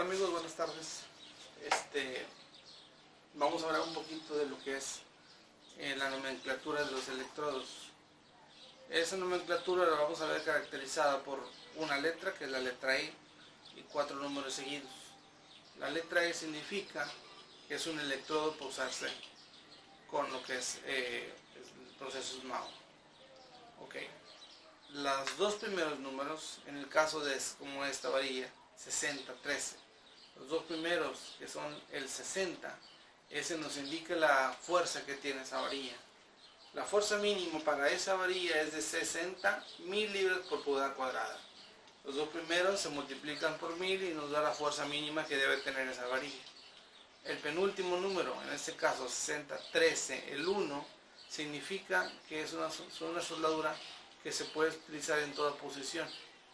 amigos, buenas tardes. Vamos a hablar un poquito de lo que es la nomenclatura de los electrodos. Esa nomenclatura la vamos a ver caracterizada por una letra, que es la letra E, y 4 números seguidos. La letra E significa que es un electrodo para usarse con lo que es el proceso SMAO. Los dos primeros números, en el caso de como esta varilla, 60, 13, los dos primeros, que son el 60, ese nos indica la fuerza que tiene esa varilla. La fuerza mínima para esa varilla es de 60 mil libras por pulgada cuadrada. Los dos primeros se multiplican por 1000 y nos da la fuerza mínima que debe tener esa varilla. El penúltimo número, en este caso 60, 13, el 1, significa que es una soldadura que se puede utilizar en toda posición.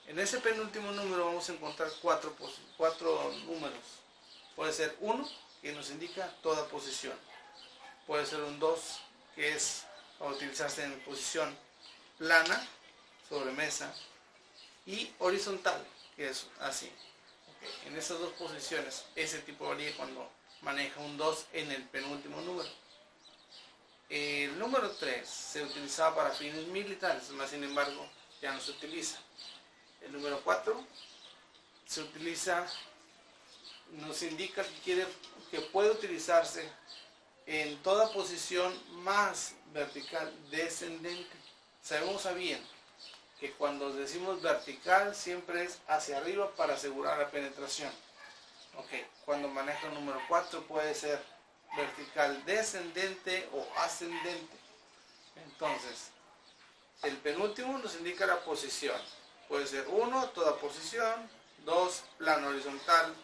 En ese penúltimo número vamos a encontrar cuatro números. Puede ser 1, que nos indica toda posición. Puede ser un 2, que es para utilizarse en posición plana, sobre mesa, y horizontal, que es así. En esas dos posiciones, ese tipo de varilla cuando maneja un 2 en el penúltimo número. El número 3 se utilizaba para fines militares, más sin embargo ya no se utiliza. El número 4 se utiliza, nos indica que puede utilizarse en toda posición más vertical descendente. Sabemos bien que cuando decimos vertical siempre es hacia arriba para asegurar la penetración. Cuando maneja el número 4 puede ser vertical descendente o ascendente. Entonces, el penúltimo nos indica la posición. Puede ser 1, toda posición; 2, plano horizontal;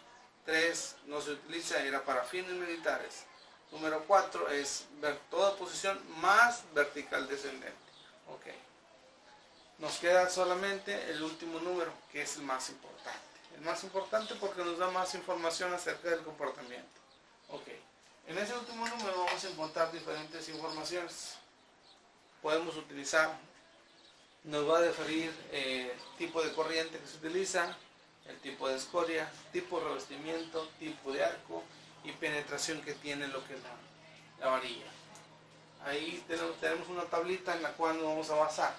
3, no se utiliza, era para fines militares. Número 4 es toda posición más vertical descendente. Nos queda solamente el último número, que es el más importante. El más importante porque nos da más información acerca del comportamiento. En ese último número vamos a encontrar diferentes informaciones. Podemos utilizar, nos va a referir tipo de corriente que se utiliza, el tipo de escoria, tipo de revestimiento, tipo de arco y penetración que tiene lo que es la varilla. Ahí tenemos una tablita en la cual nos vamos a basar.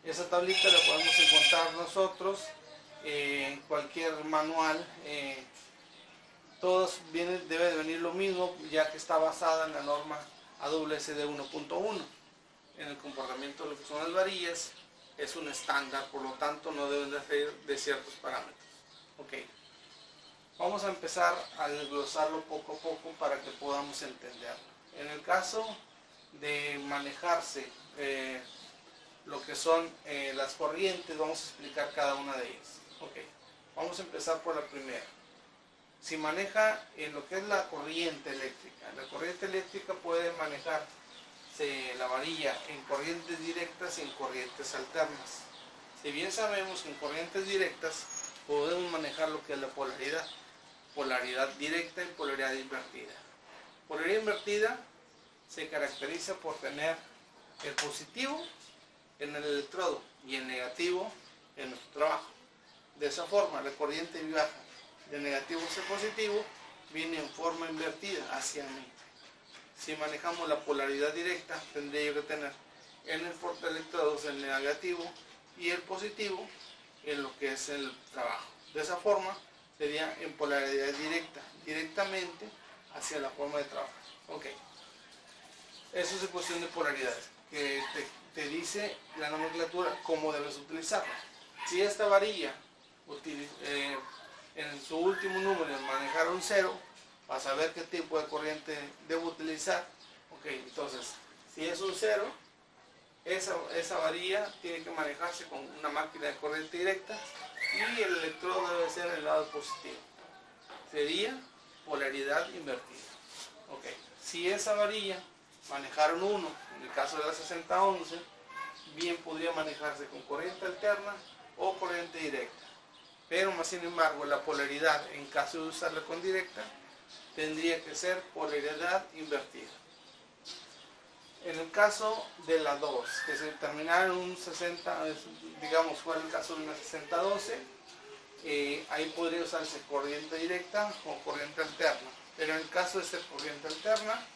Esa tablita la podemos encontrar nosotros en cualquier manual. Todos debe de venir lo mismo, ya que está basada en la norma AWSD 1.1. En el comportamiento de lo que son las varillas es un estándar, por lo tanto no deben de ser de ciertos parámetros. Vamos a empezar a desglosarlo poco a poco para que podamos entenderlo. En el caso de manejarse lo que son las corrientes, vamos a explicar cada una de ellas. Vamos a empezar por la primera. Si maneja en lo que es la corriente eléctrica puede manejarse la varilla en corrientes directas y en corrientes alternas. Si bien sabemos que en corrientes directas podemos manejar lo que es la polaridad directa y polaridad invertida. Polaridad invertida se caracteriza por tener el positivo en el electrodo y el negativo en nuestro trabajo. De esa forma, la corriente viaja de negativo hacia positivo, viene en forma invertida hacia mí. Si manejamos la polaridad directa, tendría yo que tener en el portaelectrodos el negativo y el positivo en lo que es el trabajo. De esa forma sería en polaridad directa, directamente hacia la forma de trabajo. Eso es cuestión de polaridades, que te dice la nomenclatura cómo debes utilizarla. Si esta varilla en su último número manejar un 0, para saber qué tipo de corriente debo utilizar. Entonces, si es un 0, esa varilla tiene que manejarse con una máquina de corriente directa y el electrodo debe ser el lado positivo. Sería polaridad invertida. Si esa varilla manejara un 1, en el caso de la 6011, bien podría manejarse con corriente alterna o corriente directa. Pero más sin embargo la polaridad, en caso de usarla con directa, tendría que ser polaridad invertida. En el caso de la 2, que se terminara en un 60, digamos fuera el caso de una 6012, ahí podría usarse corriente directa o corriente alterna. Pero en el caso de ser corriente alterna,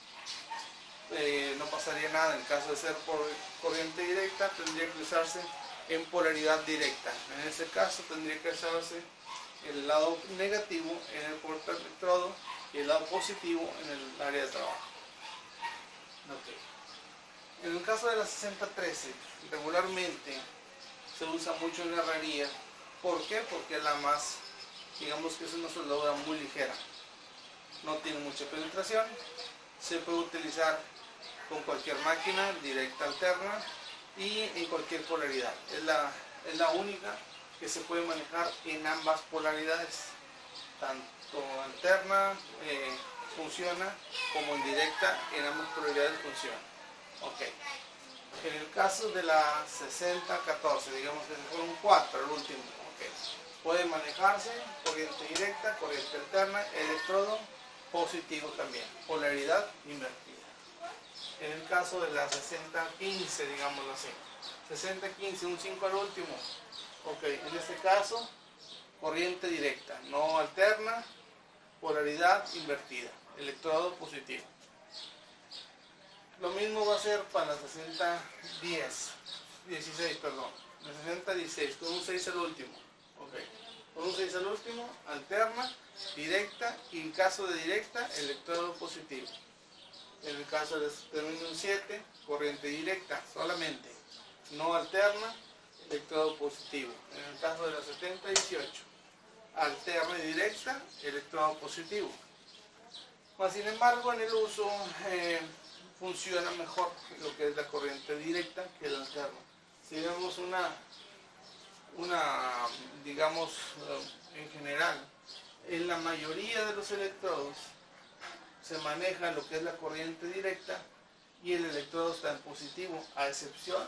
no pasaría nada. En el caso de ser por corriente directa, tendría que usarse en polaridad directa. En ese caso tendría que usarse el lado negativo en el puerto electrodo y el lado positivo en el área de trabajo. En el caso de la 6013, regularmente se usa mucho en la herrería. ¿Por qué? Porque es la más, digamos que es una soldadura muy ligera. No tiene mucha penetración. Se puede utilizar con cualquier máquina, directa, alterna y en cualquier polaridad. Es la única que se puede manejar en ambas polaridades. Tanto alterna funciona como en directa, en ambas polaridades funciona. En el caso de la 6014, digamos que fue un 4 el último, puede manejarse corriente directa, corriente alterna, electrodo positivo también, polaridad invertida. En el caso de la 6015, digámoslo así, 6015, un 5 al último, en este caso corriente directa, no alterna, polaridad invertida, electrodo positivo. Lo mismo va a ser para la 16, perdón, la 6016, con un 6 al último. Con un 6 al último, alterna, directa, y en caso de directa, electrodo positivo. En el caso de un 7, corriente directa solamente, no alterna, electrodo positivo. En el caso de la 7018, alterna y directa, electrodo positivo. Mas, sin embargo, en el uso funciona mejor lo que es la corriente directa que la alterna. Si vemos digamos, en general, en la mayoría de los electrodos se maneja lo que es la corriente directa y el electrodo está en positivo, a excepción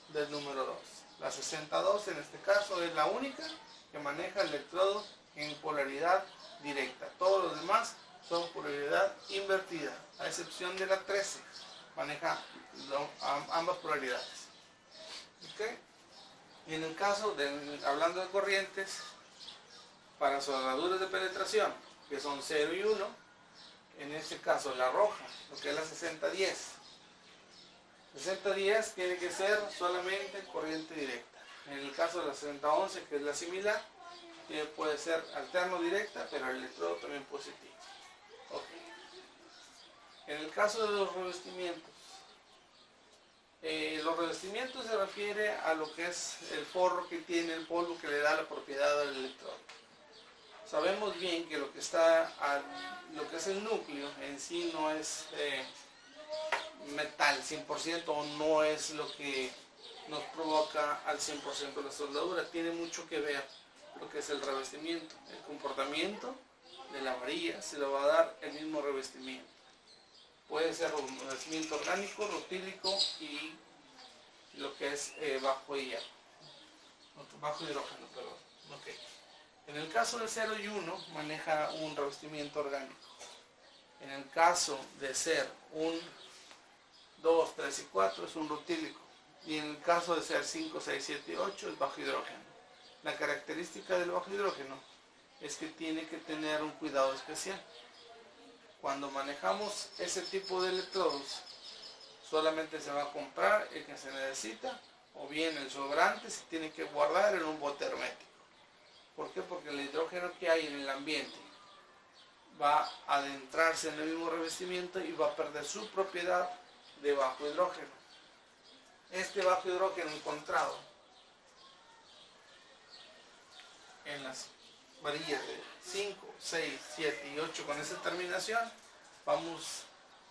del número 2. La 62 en este caso es la única que maneja el electrodo en polaridad directa. Todos los demás son polaridad invertida, a excepción de la 13, maneja ambas polaridades. Y en el caso hablando de corrientes, para soldaduras de penetración, que son 0 y 1, en este caso la roja, lo que es la 6010. 6010 tiene que ser solamente corriente directa. En el caso de la 6011, que es la similar, puede ser alterno directa, pero el electrodo también positivo. En el caso de los revestimientos se refiere a lo que es el forro que tiene, el polvo que le da la propiedad al electrodo. Sabemos bien que lo que es el núcleo en sí no es metal 100%, o no es lo que nos provoca al 100% la soldadura. Tiene mucho que ver lo que es el revestimiento, el comportamiento de la varilla se lo va a dar el mismo revestimiento. Puede ser un revestimiento orgánico, rutílico y lo que es bajo hidrógeno, perdón. En el caso del 0 y 1 maneja un revestimiento orgánico. En el caso de ser un 2, 3 y 4 es un rutílico. Y en el caso de ser 5, 6, 7 y 8 es bajo hidrógeno. La característica del bajo hidrógeno es que tiene que tener un cuidado especial. Cuando manejamos ese tipo de electrodos, solamente se va a comprar el que se necesita, o bien el sobrante se tiene que guardar en un bote hermético. ¿Por qué? Porque el hidrógeno que hay en el ambiente va a adentrarse en el mismo revestimiento y va a perder su propiedad de bajo hidrógeno. Este bajo hidrógeno encontrado en las varillas de 5, 6, 7 y 8 con esa terminación, vamos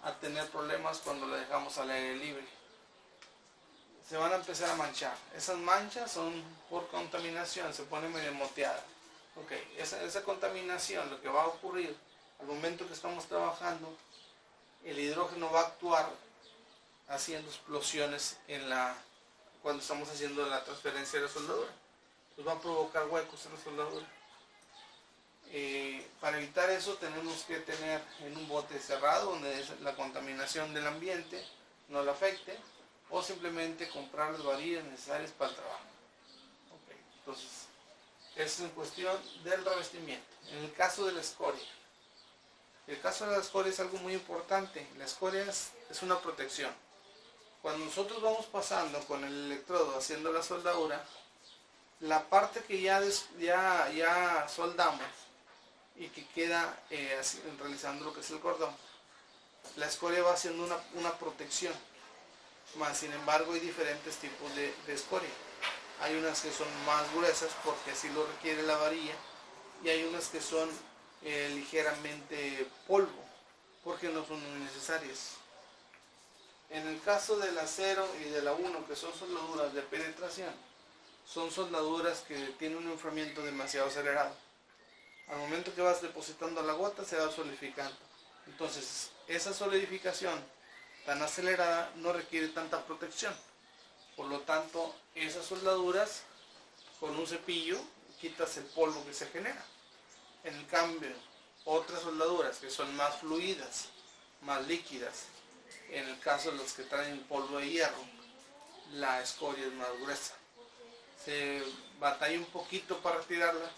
a tener problemas cuando la dejamos al aire libre. Se van a empezar a manchar. Esas manchas son por contaminación, se ponen medio moteadas. Esa contaminación, lo que va a ocurrir al momento que estamos trabajando, el hidrógeno va a actuar haciendo explosiones cuando estamos haciendo la transferencia de la soldadura. Pues va a provocar huecos en la soldadura. Para evitar eso tenemos que tener en un bote cerrado donde la contaminación del ambiente no lo afecte, o simplemente comprar las varillas necesarias para el trabajo. Entonces, es en cuestión del revestimiento. En el caso de la escoria, el caso de la escoria es algo muy importante. La escoria es una protección. Cuando nosotros vamos pasando con el electrodo haciendo la soldadura, la parte que ya soldamos y que queda realizando lo que es el cordón, la escoria va haciendo una protección. Más sin embargo hay diferentes tipos de escoria. Hay unas que son más gruesas porque así lo requiere la varilla, y hay unas que son ligeramente polvo porque no son muy necesarias. En el caso de la 0 y de la 1, que son soldaduras de penetración, son soldaduras que tienen un enfriamiento demasiado acelerado. Al momento que vas depositando la gota se va solidificando. Entonces esa solidificación tan acelerada no requiere tanta protección. Por lo tanto, esas soldaduras con un cepillo quitas el polvo que se genera. En el cambio, otras soldaduras que son más fluidas, más líquidas, en el caso de los que traen polvo de hierro, la escoria es más gruesa. Se batalla un poquito para retirarla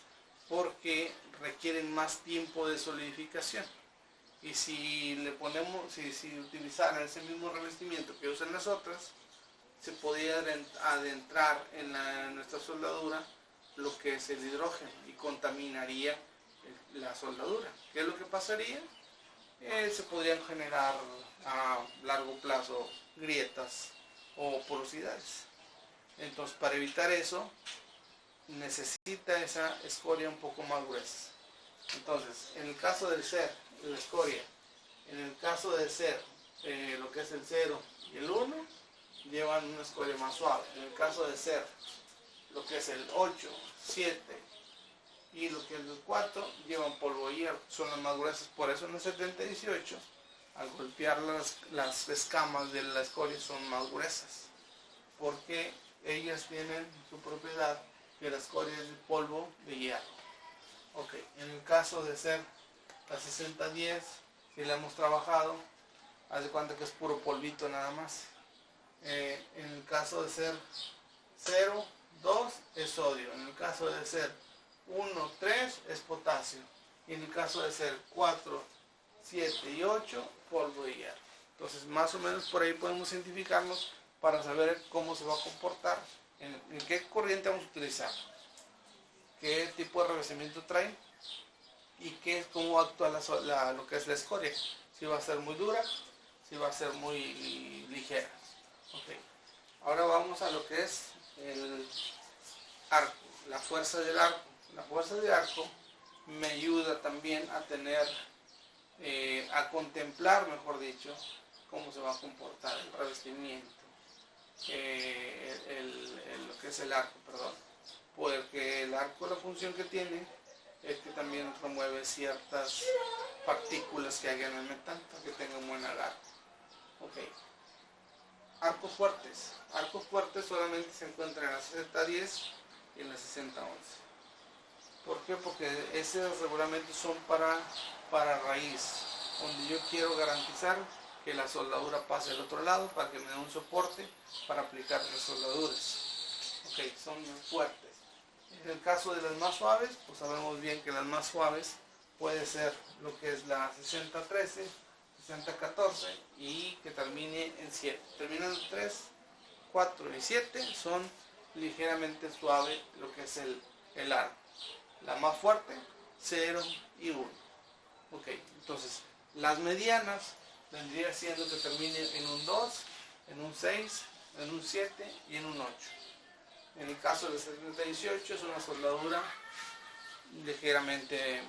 porque requieren más tiempo de solidificación. Y si le ponemos, si utilizaran ese mismo revestimiento que usan las otras, se podía adentrar en nuestra soldadura lo que es el hidrógeno y contaminaría la soldadura. ¿Qué es lo que pasaría? Se podrían generar a largo plazo grietas o porosidades. Entonces, para evitar eso, necesita esa escoria un poco más gruesa. Entonces, en el caso del ser, la escoria, en el caso de ser lo que es el 0 y el 1, llevan una escoria más suave. En el caso de ser lo que es el 8, 7 y lo que es el 4, llevan polvo de hierro, son las más gruesas. Por eso en el 7018, al golpear las escamas de la escoria son más gruesas, porque ellas tienen su propiedad que la escoria es de polvo de hierro. Ok, en el caso de ser la 6010, si la hemos trabajado, haz de cuenta que es puro polvito nada más. En el caso de ser 0, 2 es sodio. En el caso de ser 1, 3 es potasio. Y en el caso de ser 4, 7 y 8, polvo de hierro. Entonces, más o menos por ahí podemos identificarnos para saber cómo se va a comportar, en qué corriente vamos a utilizar, qué tipo de revestimiento trae y cómo actúa lo que es la escoria. Si va a ser muy dura, si va a ser muy ligera. Okay. Ahora vamos a lo que es el arco, la fuerza del arco. La fuerza del arco me ayuda también a tener, a contemplar, mejor dicho, cómo se va a comportar el revestimiento, lo que es el arco, perdón. Porque el arco, la función que tiene es que también remueve ciertas partículas que hay en el metal para que tenga un buen agarre. Okay. Arcos fuertes. Arcos fuertes solamente se encuentran en la 6010 y en la 6011. ¿Por qué? Porque esos regularmente son para raíz, donde yo quiero garantizar que la soldadura pase al otro lado para que me dé un soporte para aplicar las soldaduras. Ok, son fuertes. En el caso de las más suaves, pues sabemos bien que las más suaves puede ser lo que es la 6013, 6014 y que termine en 7. Terminando 3, 4 y 7 son ligeramente suave lo que es el arco. La más fuerte, 0 y 1. Ok, entonces las medianas vendría siendo que termine en un 2, en un 6, en un 7 y en un 8. En el caso del 7018 es una soldadura ligeramente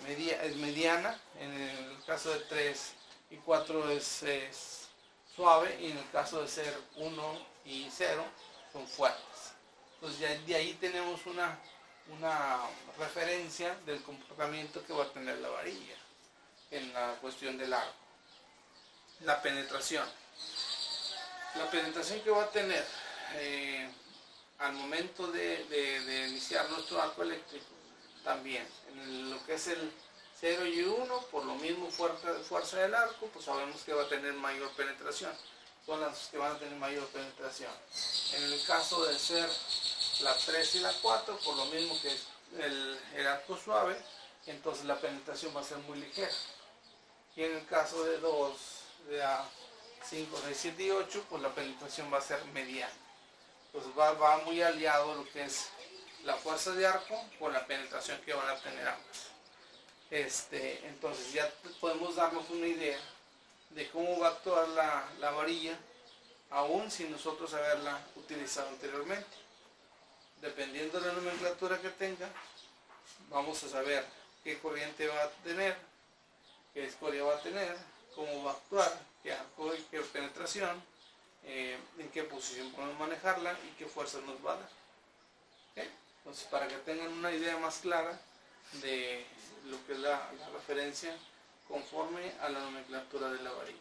mediana. En el caso de 3 y 4 es suave, y en el caso de ser 1 y 0 son fuertes. Entonces ya de ahí tenemos una referencia del comportamiento que va a tener la varilla en la cuestión del arco. La penetración. La penetración que va a tener al momento de iniciar nuestro arco eléctrico, también en lo que es el 0 y 1, por lo mismo fuerza del arco, pues sabemos que va a tener mayor penetración. Son las que van a tener mayor penetración. En el caso de ser La 3 y la 4, por lo mismo que es el arco suave, entonces la penetración va a ser muy ligera. Y en el caso de 2, de A5, 6, 7 y 8, pues la penetración va a ser mediana. Entonces va muy aliado lo que es la fuerza de arco con la penetración que van a tener ambas. Entonces ya podemos darnos una idea de cómo va a actuar la varilla, aún sin nosotros haberla utilizado anteriormente. Dependiendo de la nomenclatura que tenga, vamos a saber qué corriente va a tener, qué escoria va a tener, cómo va a actuar, qué arco y qué penetración, en qué posición podemos manejarla y qué fuerza nos va a dar. ¿Okay? Entonces, para que tengan una idea más clara de lo que es la referencia conforme a la nomenclatura de la varilla.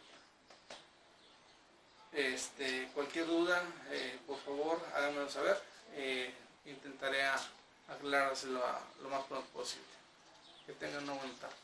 Cualquier duda, por favor, háganmelo saber. Intentaré aclarárselo lo más pronto posible. Que tengan una buena tarde.